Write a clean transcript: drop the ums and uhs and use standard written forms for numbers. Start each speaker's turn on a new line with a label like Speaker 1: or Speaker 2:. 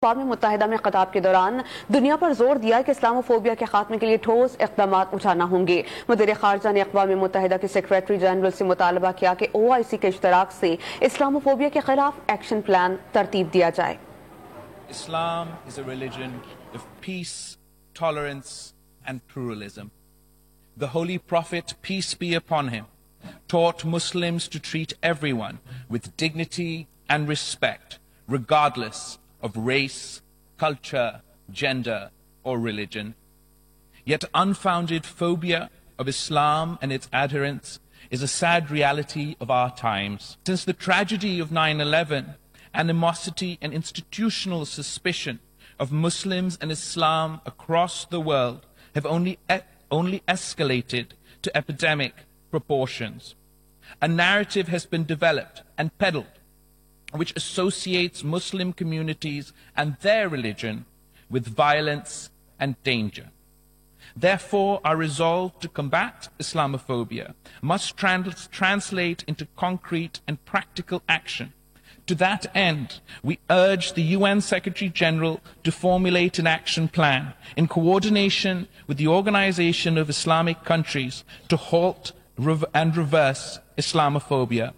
Speaker 1: اقوام متحدہ میں خطاب کے دوران دنیا پر زور دیا کہ اسلاموفوبیا کے خاتمے کے لیے ٹھوس اقدامات اٹھانا ہوں گے۔ وزیر خارجہ نے اقوام متحدہ کے سیکریٹری جنرل سے مطالبہ کیا کہ OIC کے اشتراک سے اسلاموفوبیا کے خلاف ایکشن پلان ترتیب دیا جائے۔
Speaker 2: Islam is a religion of peace, tolerance and pluralism. The Holy Prophet, peace be upon him, taught Muslims to treat everyone with dignity and respect, regardless of race, culture, gender, or religion. Yet unfounded phobia of Islam and its adherents is a sad reality of our times. Since the tragedy of 9/11, animosity and institutional suspicion of Muslims and Islam across the world have only escalated to epidemic proportions. A narrative has been developed and peddled which associates Muslim communities and their religion with violence and danger. Therefore, our resolve to combat Islamophobia must translate into concrete and practical action. To that end, we urge the UN Secretary General to formulate an action plan in coordination with the Organization of Islamic Countries to halt and reverse Islamophobia.